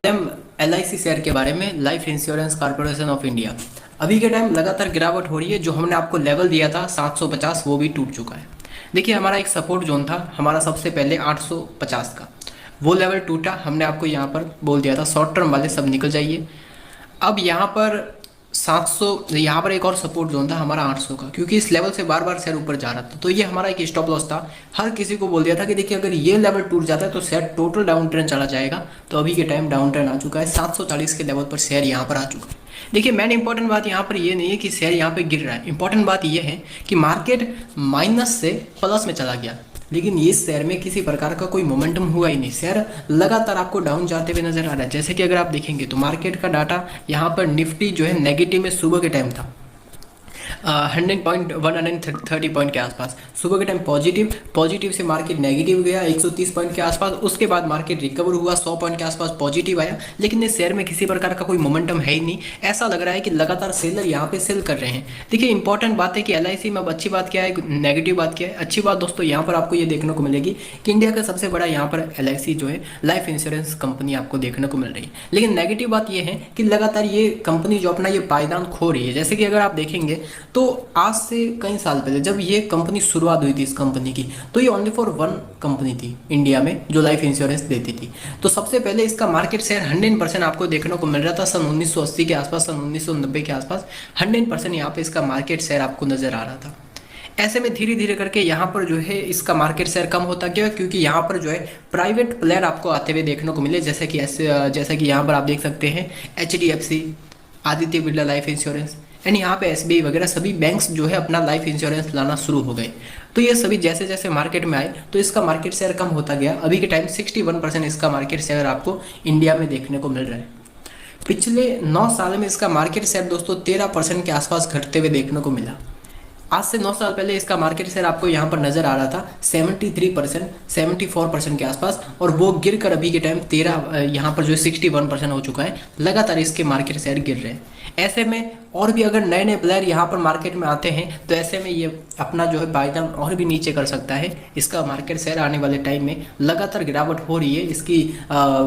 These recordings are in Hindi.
हम LIC शेयर के बारे में, life insurance corporation of India. अभी के टाइम लगातार गिरावट हो रही है। जो हमने आपको लेवल दिया था 750 वो भी टूट चुका है। देखिए हमारा एक सपोर्ट जोन था हमारा सबसे पहले 850 का, वो लेवल टूटा। हमने आपको यहाँ पर बोल दिया था शॉर्ट टर्म वाले सब निकल जाइए। अब यहाँ पर 700, यहाँ पर एक और सपोर्ट जोन था हमारा 800 का, क्योंकि इस लेवल से बार बार शेयर ऊपर जा रहा था। तो ये हमारा एक स्टॉप लॉस था। हर किसी को बोल दिया था कि देखिए अगर ये लेवल टूट जाता है तो शेयर टोटल डाउन ट्रेंड चला जाएगा। तो अभी के टाइम डाउन ट्रेंड आ चुका है, 740 के लेवल पर शेयर यहाँ पर आ चुका है। देखिए मैंने इंपॉर्टेंट बात यहाँ पर ये नहीं है कि शेयर यहाँ पे गिर रहा है, इंपॉर्टेंट बात ये है कि मार्केट माइनस से प्लस में चला गया, लेकिन ये शेयर में किसी प्रकार का कोई मोमेंटम हुआ ही नहीं। शेयर लगातार आपको डाउन जाते हुए नजर आ रहा है। जैसे कि अगर आप देखेंगे तो मार्केट का डाटा यहाँ पर निफ्टी जो है नेगेटिव में सुबह के टाइम था 130 पॉइंट के आसपास। सुबह के टाइम पॉजिटिव से मार्केट नेगेटिव गया 130 पॉइंट के आसपास। उसके बाद मार्केट रिकवर हुआ 100 पॉइंट के आसपास पॉजिटिव आया, लेकिन इस शेयर में किसी प्रकार का कोई मोमेंटम है ही नहीं। ऐसा लग रहा है कि लगातार सेलर यहाँ पे सेल कर रहे हैं। देखिए इंपॉर्टेंट बात है कि LIC में अब अच्छी बात क्या है, नेगेटिव बात क्या है। अच्छी बात दोस्तों यहाँ पर आपको ये देखने को मिलेगी कि इंडिया का सबसे बड़ा यहाँ पर LIC जो है लाइफ इंश्योरेंस कंपनी आपको देखने को मिल रही है। लेकिन नेगेटिव बात ये है कि लगातार ये कंपनी जो अपना ये पायदान खो रही है। जैसे कि अगर आप देखेंगे तो आज से कई साल पहले जब ये कंपनी शुरुआत हुई थी इस कंपनी की, तो ये ओनली फॉर वन कंपनी थी इंडिया में जो लाइफ इंश्योरेंस देती थी। तो सबसे पहले इसका मार्केट शेयर 100% आपको देखने को मिल रहा था सन 1980 के आसपास, सन 1990 के आसपास 100% यहाँ पे इसका मार्केट शेयर आपको नजर आ रहा था। ऐसे में धीरे धीरे करके यहाँ पर जो है इसका मार्केट शेयर कम होता गया, क्योंकि यहाँ पर जो है प्राइवेट प्लेयर आपको आते हुए देखने को मिले। जैसे कि यहाँ पर आप देख सकते हैं HDFC, Aditya Birla life insurance and यहाँ पे SBI वगैरह सभी बैंक्स जो है अपना लाइफ इंश्योरेंस लाना शुरू हो गए। तो ये सभी जैसे जैसे मार्केट में आए तो इसका मार्केट शेयर कम होता गया। अभी के टाइम 61% इसका मार्केट शेयर आपको इंडिया में देखने को मिल रहा है। पिछले 9 साल में इसका मार्केट शेयर दोस्तों 13% के आसपास घटते हुए देखने को मिला। आज से 9 साल पहले इसका मार्केट शेयर आपको यहाँ पर नजर आ रहा था 73%, 74% के आसपास, और वो गिर कर अभी के टाइम 13 यहाँ पर जो 61% हो चुका है। लगातार इसके मार्केट शेयर गिर रहे हैं। ऐसे में और भी अगर नए नए प्लेयर यहाँ पर मार्केट में आते हैं तो ऐसे में ये अपना जो है पायदान और भी नीचे कर सकता है। इसका मार्केट शेयर आने वाले टाइम में लगातार गिरावट हो रही है। इसकी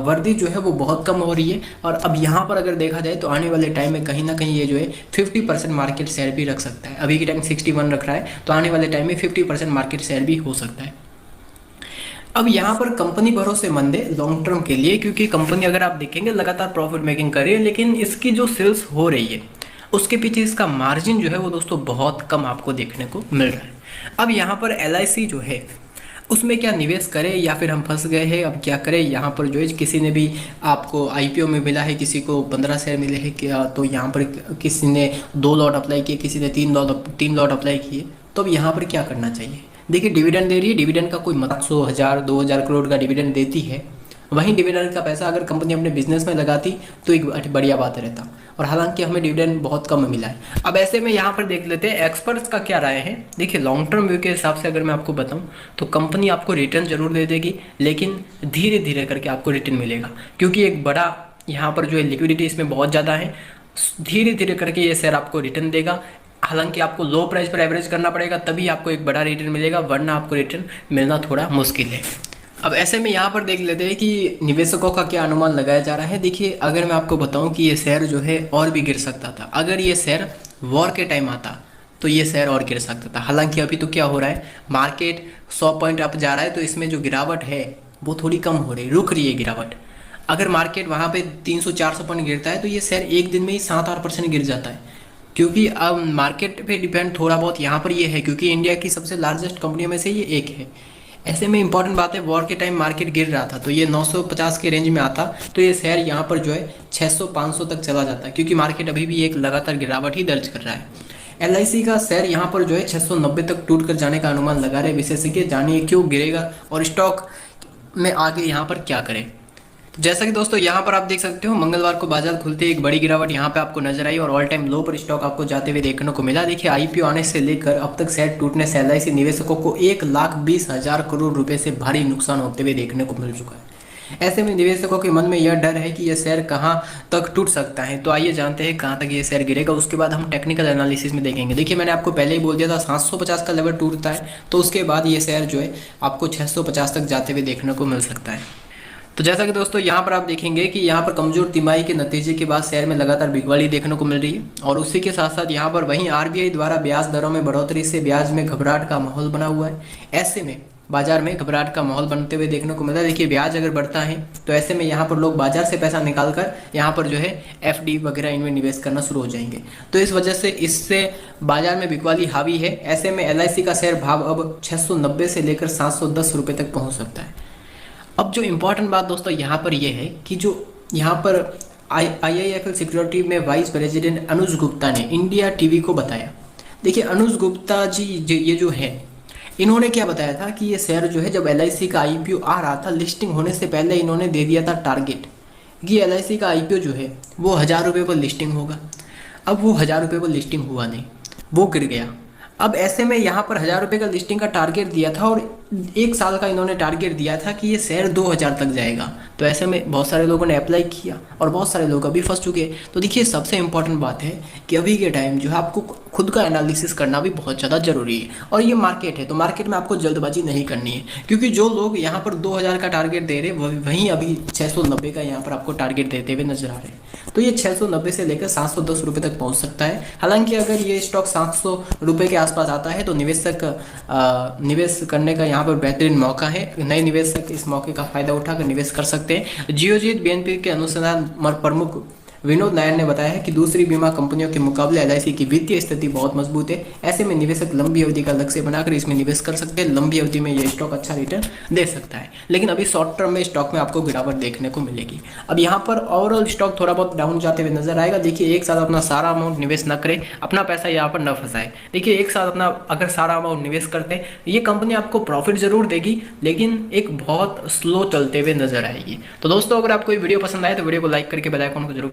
वर्दी जो है वो बहुत कम हो रही है, और अब यहाँ पर अगर देखा जाए तो आने वाले टाइम में कहीं ना कहीं ये जो है 50% मार्केट शेयर भी रख सकता है। अभी के टाइम 61 रख रहा है, तो आने वाले टाइम में 50% मार्केट शेयर भी हो सकता है। अब यहाँ पर कंपनी भरोसेमंद है लॉन्ग टर्म के लिए, क्योंकि कंपनी अगर आप देखेंगे लगातार प्रॉफिट मेकिंग कर रही है, लेकिन इसकी जो सेल्स हो रही है उसके पीछे इसका मार्जिन जो है वो दोस्तों बहुत कम आपको देखने को मिल रहा है। अब यहाँ पर LIC जो है उसमें क्या निवेश करें या फिर हम फंस गए हैं, अब क्या करें। यहाँ पर जो है किसी ने भी आपको IPO में मिला है, किसी को 15 शेयर मिले हैं क्या, तो यहाँ पर किसी ने 2 लॉट अप्लाई किए, किसी ने 3 लॉट अप्लाई किए। तो अब यहाँ पर क्या करना चाहिए। देखिए डिविडेंड दे रही है, डिविडेंड का कोई मतलब 100,000 2,000 करोड़ का डिविडेंड देती है। वहीं डिविडेंड का पैसा अगर कंपनी अपने बिजनेस में लगाती तो एक बढ़िया बात रहता, और हालांकि हमें डिविडेंड बहुत कम मिला है। अब ऐसे में यहाँ पर देख लेते हैं एक्सपर्ट्स का क्या राय है। देखिए लॉन्ग टर्म व्यू के हिसाब से अगर मैं आपको बताऊँ तो कंपनी आपको रिटर्न जरूर दे देगी, लेकिन धीरे धीरे करके आपको रिटर्न मिलेगा, क्योंकि एक बड़ा यहाँ पर जो है लिक्विडिटी इसमें बहुत ज़्यादा है। धीरे धीरे करके ये शेयर आपको रिटर्न देगा। हालांकि आपको लो प्राइस पर एवरेज करना पड़ेगा, तभी आपको एक बड़ा रिटर्न मिलेगा, वरना आपको रिटर्न मिलना थोड़ा मुश्किल है। अब ऐसे में यहाँ पर देख लेते हैं कि निवेशकों का क्या अनुमान लगाया जा रहा है। देखिए अगर मैं आपको बताऊं कि ये शेयर जो है और भी गिर सकता था। अगर ये शेयर वॉर के टाइम आता तो ये शेयर और गिर सकता था। हालांकि अभी तो क्या हो रहा है, मार्केट 100 पॉइंट अप जा रहा है, तो इसमें जो गिरावट है वो थोड़ी कम हो रही, रुक रही है गिरावट। अगर मार्केट वहाँ पे 300-400 पॉइंट गिरता है तो ये शेयर एक दिन में ही 7-8% गिर जाता है। क्योंकि अब मार्केट पे डिपेंड थोड़ा बहुत यहाँ पर ये है, क्योंकि इंडिया की सबसे लार्जेस्ट कंपनियों में से ये एक है। ऐसे में इंपॉर्टेंट बात है, वॉर के टाइम मार्केट गिर रहा था तो ये 950 के रेंज में आता तो ये शेयर यहाँ पर जो है 600-500 तक चला जाता है, क्योंकि मार्केट अभी भी एक लगातार गिरावट ही दर्ज कर रहा है। LIC का शेयर यहाँ पर जो है 690 तक टूट कर जाने का अनुमान लगा रहे विशेषज्ञ। जानिए क्यों गिरेगा और स्टॉक में आगे यहाँ पर क्या करें। जैसा कि दोस्तों यहाँ पर आप देख सकते हो मंगलवार को बाजार खुलते ही एक बड़ी गिरावट यहाँ पे आपको नजर आई, और ऑल टाइम लो पर स्टॉक आपको जाते हुए देखने को मिला। देखिए IPO आने से लेकर अब तक शेयर टूटने से LIC निवेशकों को 1,20,000 करोड़ रुपए से भारी नुकसान होते हुए देखने को मिल चुका है। ऐसे में निवेशकों के मन में यह डर है कि यह शेयर कहाँ तक टूट सकता है। तो आइए जानते हैं कहाँ तक ये शेयर गिरेगा, उसके बाद हम टेक्निकल एनालिसिस में देखेंगे। देखिए मैंने आपको पहले ही बोल दिया था 750 का लेवल टूटता है तो उसके बाद ये शेयर जो है आपको 650 तक जाते हुए देखने को मिल सकता है। तो जैसा कि दोस्तों यहाँ पर आप देखेंगे कि यहाँ पर कमजोर तिमाही के नतीजे के बाद शेयर में लगातार बिकवाली देखने को मिल रही है, और उसी के साथ साथ यहाँ पर वहीं आरबीआई द्वारा ब्याज दरों में बढ़ोतरी से ब्याज में घबराहट का माहौल बना हुआ है। ऐसे में बाजार में घबराहट का माहौल बनते हुए देखने को मिला है। देखिए ब्याज अगर बढ़ता है तो ऐसे में यहाँ पर लोग बाजार से पैसा निकाल कर यहाँ पर जो है एफडी वगैरह इनमें निवेश करना शुरू हो जाएंगे। तो इस वजह से इससे बाजार में बिकवाली हावी है। ऐसे में एलआईसी का शेयर भाव अब 690 से लेकर 710 रुपये तक पहुँच सकता है। अब जो इम्पोर्टेंट बात दोस्तों यहाँ पर यह है कि जो यहाँ पर आईआईएफएल सिक्योरिटी में वाइस प्रेसिडेंट अनुज गुप्ता ने इंडिया टीवी को बताया। देखिए अनुज गुप्ता जी ये जो है, इन्होंने क्या बताया था कि ये शेयर जो है जब एलआईसी का आईपीओ आ रहा था, लिस्टिंग होने से पहले इन्होंने दे दिया था टारगेट कि एलआईसी का आईपीओ जो है वो 1000 रुपये पर लिस्टिंग होगा। अब वो 1000 रुपये पर लिस्टिंग हुआ नहीं, वो गिर गया। अब ऐसे में यहाँ पर 1000 रुपये का लिस्टिंग का टारगेट दिया था और 1 साल का इन्होंने टारगेट दिया था कि ये शेयर 2000 तक जाएगा। तो ऐसे में बहुत सारे लोगों ने अप्लाई किया और बहुत सारे लोग अभी फंस चुके हैं। तो देखिए सबसे इंपॉर्टेंट बात है कि अभी के टाइम जो है आपको खुद का एनालिसिस करना भी बहुत ज़्यादा जरूरी है। और ये मार्केट है तो मार्केट में आपको जल्दबाजी नहीं करनी है, क्योंकि जो लोग यहाँ पर 2000 का टारगेट दे रहे हैं वहीं अभी 690 का यहाँ पर आपको टारगेट देते हुए नजर आ रहे हैं। तो ये 690 से लेकर 710 रुपये तक पहुँच सकता है। हालांकि अगर ये स्टॉक 700 रुपये के आसपास आता है तो निवेश करने का यहाँ पर बेहतरीन मौका है। नए निवेशक इस मौके का फायदा उठाकर निवेश कर सकते हैं। जियोजीत बीएनपी के अनुसंधान प्रमुख विनोद नायर ने बताया है कि दूसरी बीमा कंपनियों के मुकाबले एलआईसी की वित्तीय स्थिति बहुत मजबूत है। ऐसे में निवेशक लंबी अवधि का लक्ष्य बनाकर इसमें निवेश कर सकते हैं। लंबी अवधि में ये स्टॉक अच्छा रिटर्न दे सकता है, लेकिन अभी शॉर्ट टर्म में स्टॉक में आपको गिरावट देखने को मिलेगी। अब यहाँ पर ओवरऑल स्टॉक थोड़ा बहुत डाउन जाते हुए नजर आएगा। देखिए एक साथ अपना सारा अमाउंट निवेश न करें, अपना पैसा यहाँ पर न फंसाए। देखिए एक साथ अपना अगर सारा अमाउंट निवेश करते हैं ये कंपनी आपको प्रॉफिट जरूर देगी, लेकिन एक बहुत स्लो चलते हुए नजर आएगी। तो दोस्तों अगर आपको ये वीडियो पसंद आए तो वीडियो को लाइक करके बेल आइकन को जरूर